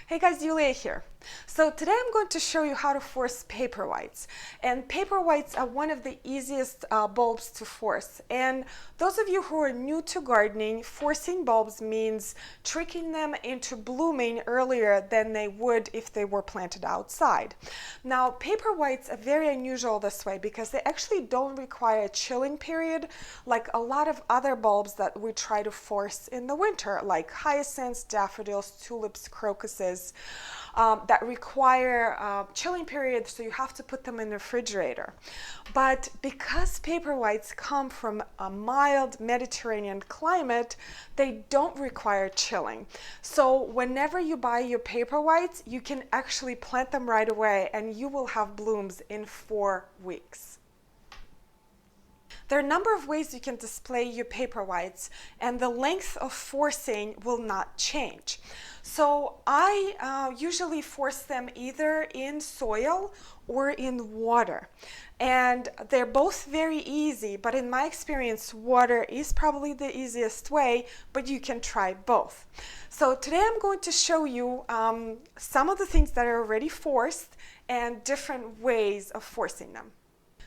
Hey guys, Yulia here. So today I'm going to show you how to force Paperwhites. And Paperwhites are one of the easiest bulbs to force. And those of you who are new to gardening, forcing bulbs means tricking them into blooming earlier than they would if they were planted outside. Now, Paperwhites are very unusual this way because they actually don't require a chilling period like a lot of other bulbs that we try to force in the winter, like hyacinths, daffodils, tulips, crocuses. That require chilling periods, so you have to put them in the refrigerator. But because Paperwhites come from a mild Mediterranean climate, they don't require chilling. So whenever you buy your Paperwhites, you can actually plant them right away and you will have blooms in 4 weeks. There are a number of ways you can display your Paperwhites, and the length of forcing will not change. So I usually force them either in soil or in water. And they're both very easy, but in my experience, water is probably the easiest way, but you can try both. So today I'm going to show you some of the things that are already forced and different ways of forcing them.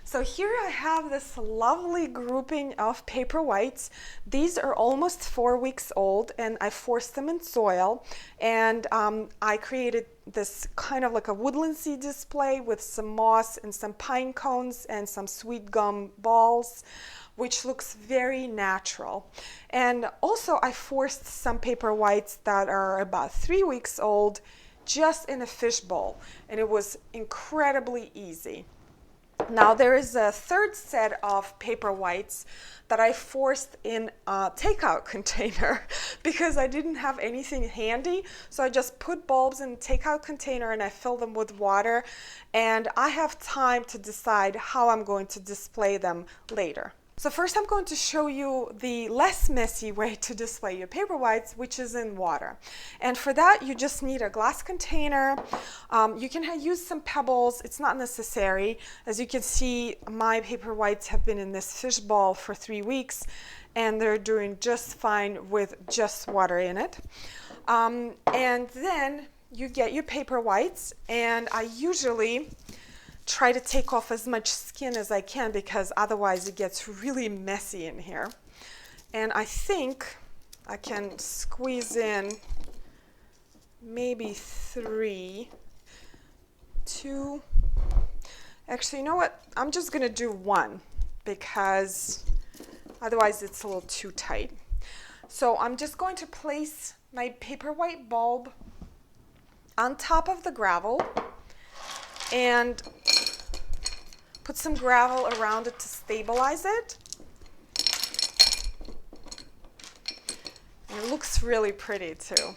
So here I have this lovely grouping of Paperwhites. These are almost 4 weeks old, and I forced them in soil, and I created this kind of like a woodlandsy display with some moss and some pine cones and some sweet gum balls, which looks very natural. And also I forced some Paperwhites that are about 3 weeks old just in a fish bowl, and it was incredibly easy. Now there is a third set of Paperwhites that I forced in a takeout container because I didn't have anything handy. So I just put bulbs in a takeout container and I fill them with water, and I have time to decide how I'm going to display them later. So first I'm going to show you the less messy way to display your Paperwhites, which is in water. And for that you just need a glass container. You can use some pebbles, it's not necessary. As you can see, my Paperwhites have been in this fish bowl for 3 weeks and they're doing just fine with just water in it. And then you get your Paperwhites, and I usually try to take off as much skin as I can because otherwise it gets really messy in here. And I think I can squeeze in maybe 3, 2, actually, you know what? I'm just gonna do 1 because otherwise it's a little too tight. So I'm just going to place my Paperwhite bulb on top of the gravel and put some gravel around it to stabilize it. And it looks really pretty too.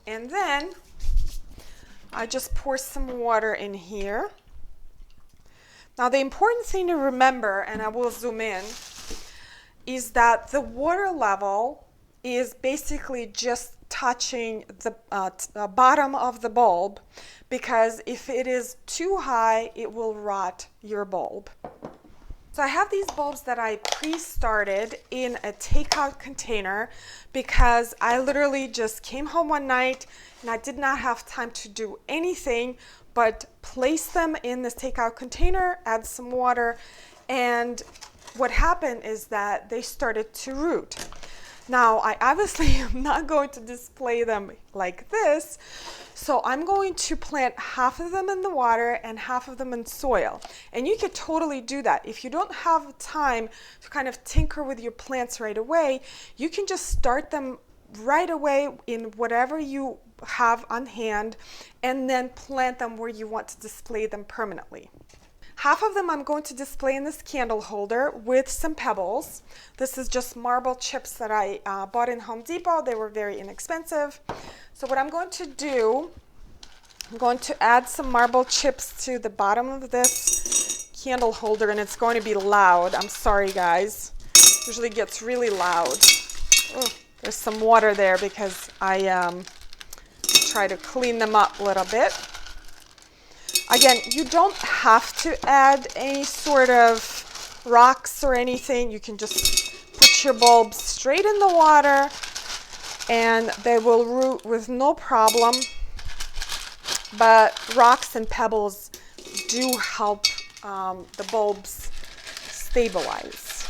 And then I just pour some water in here. Now the important thing to remember, and I will zoom in, is that the water level is basically just touching the bottom of the bulb, because if it is too high, it will rot your bulb. So I have these bulbs that I pre-started in a takeout container because I literally just came home one night and I did not have time to do anything but place them in this takeout container, add some water, and what happened is that they started to root. Now, I obviously am not going to display them like this, so I'm going to plant half of them in the water and half of them in soil. And you could totally do that. If you don't have time to kind of tinker with your plants right away, you can just start them right away in whatever you have on hand and then plant them where you want to display them permanently. Half of them I'm going to display in this candle holder with some pebbles. This is just marble chips that I bought in Home Depot. They were very inexpensive. So what I'm going to do, I'm going to add some marble chips to the bottom of this candle holder, and it's going to be loud. I'm sorry guys. It usually gets really loud. Oh, there's some water there because I try to clean them up a little bit. Again, you don't have to add any sort of rocks or anything. You can just put your bulbs straight in the water and they will root with no problem, but rocks and pebbles do help the bulbs stabilize.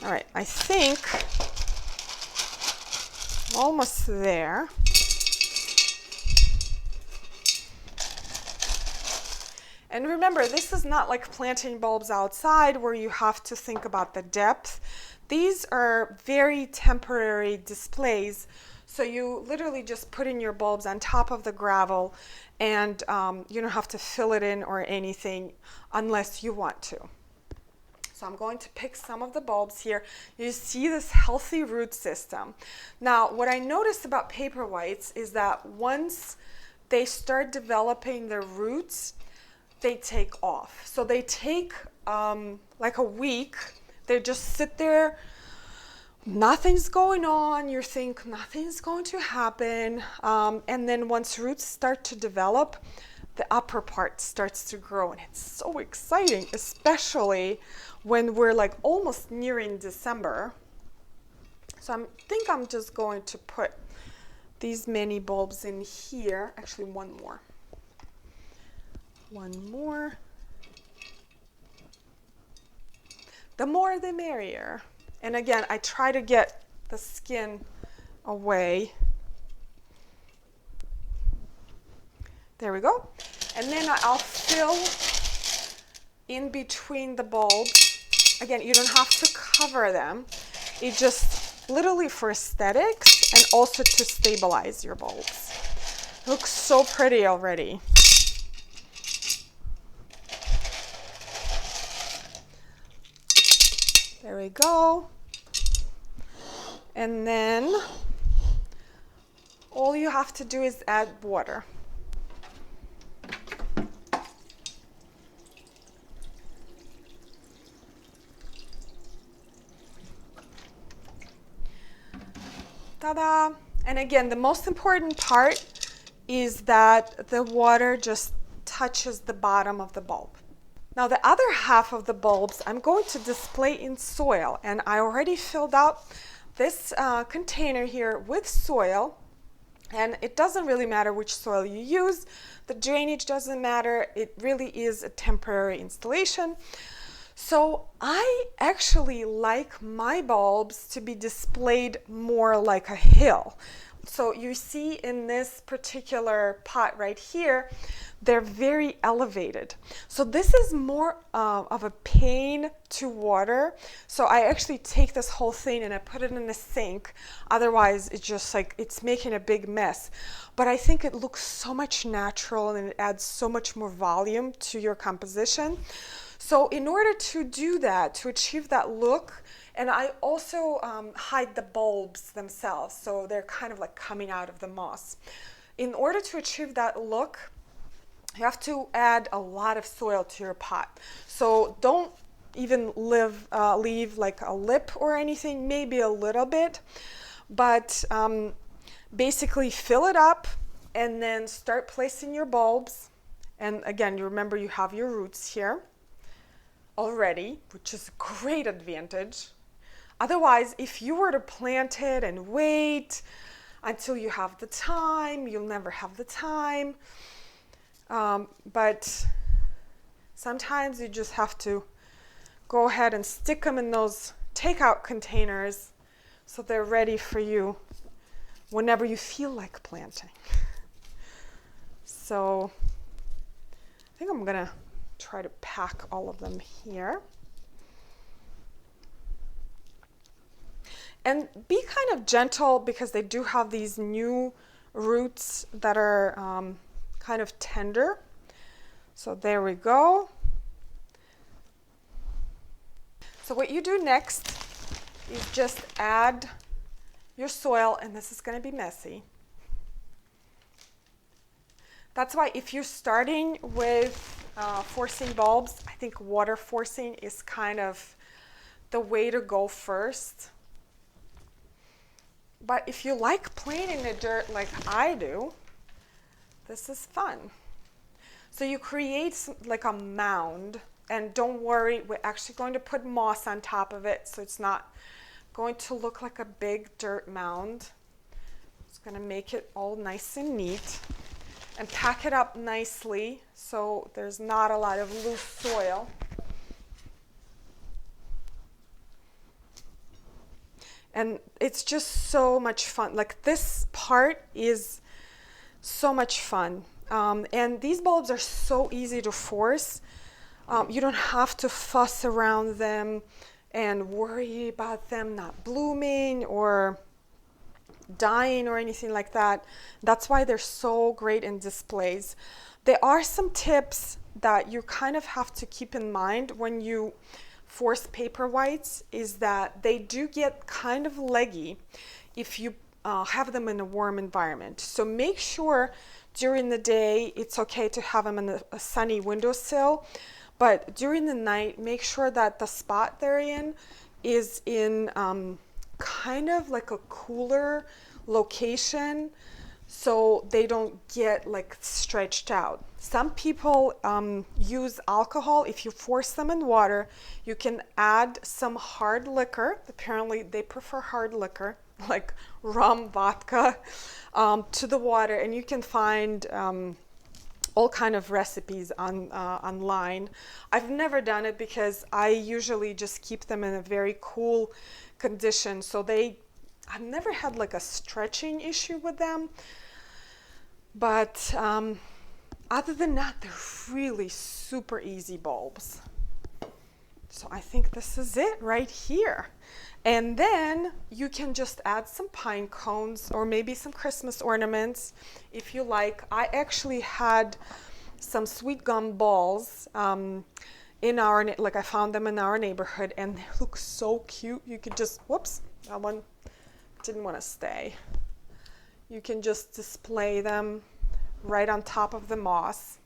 All right, I think almost there. And remember, this is not like planting bulbs outside where you have to think about the depth. These are very temporary displays. So you literally just put in your bulbs on top of the gravel, and you don't have to fill it in or anything unless you want to. So I'm going to pick some of the bulbs here. You see this healthy root system. Now, what I noticed about Paperwhites is that once they start developing their roots, they take off. So they take like a week. They just sit there. Nothing's going on. You think nothing's going to happen. And then once roots start to develop, the upper part starts to grow. And it's so exciting, especially when we're like almost nearing December. So I think I'm just going to put these many bulbs in here. Actually, one more. One more. The more the merrier. And again, I try to get the skin away. There we go. And then I'll fill in between the bulbs. Again, you don't have to cover them. It just literally for aesthetics and also to stabilize your bulbs. It looks so pretty already. There we go. And then all you have to do is add water. Ta-da! And again, the most important part is that the water just touches the bottom of the bulb. Now the other half of the bulbs I'm going to display in soil, and I already filled out this container here with soil, and it doesn't really matter which soil you use. The drainage doesn't matter. It really is a temporary installation. So I actually like my bulbs to be displayed more like a hill. So you see in this particular pot right here, they're very elevated. So this is more of a pain to water. So I actually take this whole thing and I put it in a sink. Otherwise, it's just like, it's making a big mess. But I think it looks so much natural and it adds so much more volume to your composition. So in order to do that, to achieve that look, and I also hide the bulbs themselves, so they're kind of like coming out of the moss. In order to achieve that look, you have to add a lot of soil to your pot. So don't even leave like a lip or anything, maybe a little bit, but basically fill it up and then start placing your bulbs. And again, you remember you have your roots here already, which is a great advantage. Otherwise, if you were to plant it and wait until you have the time, you'll never have the time. But sometimes you just have to go ahead and stick them in those takeout containers so they're ready for you whenever you feel like planting. So I think I'm gonna try to pack all of them here. And be kind of gentle because they do have these new roots that are kind of tender. So there we go. So what you do next is just add your soil, and this is going to be messy. That's why if you're starting with forcing bulbs, I think water forcing is kind of the way to go first. But if you like playing in the dirt like I do, this is fun. So you create like a mound, and don't worry, we're actually going to put moss on top of it so it's not going to look like a big dirt mound. It's going to make it all nice and neat and pack it up nicely so there's not a lot of loose soil. And it's just so much fun. Like, this part is so much fun. And these bulbs are so easy to force. You don't have to fuss around them and worry about them not blooming or dying or anything like that. That's why they're so great in displays. There are some tips that you kind of have to keep in mind when you force Paperwhites, is that they do get kind of leggy if you have them in a warm environment. So make sure during the day it's okay to have them in a sunny windowsill, but during the night make sure that the spot they're in is in kind of like a cooler location, so they don't get like stretched out. Some people use alcohol. If you force them in water, you can add some hard liquor. Apparently they prefer hard liquor, like rum, vodka, to the water, and you can find all kind of recipes online. I've never done it because I usually just keep them in a very cool condition, so I've never had like a stretching issue with them. But other than that, they're really super easy bulbs. So I think this is it right here. And then you can just add some pine cones or maybe some Christmas ornaments if you like. I actually had some sweet gum balls in our, like, I found them in our neighborhood, and they look so cute. You could just, whoops, that one didn't want to stay. You can just display them right on top of the moss.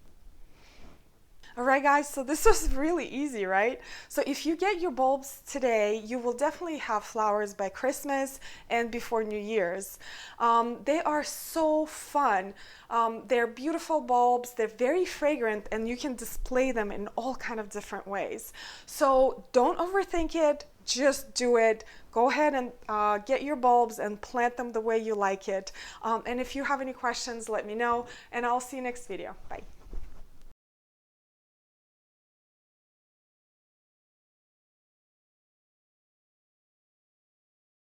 All right, guys, so this was really easy, right? So if you get your bulbs today, you will definitely have flowers by Christmas and before New Year's. They are so fun. They're beautiful bulbs. They're very fragrant, and you can display them in all kind of different ways. So don't overthink it. Just do it. Go ahead and get your bulbs and plant them the way you like it. And if you have any questions, let me know, and I'll see you next video. Bye.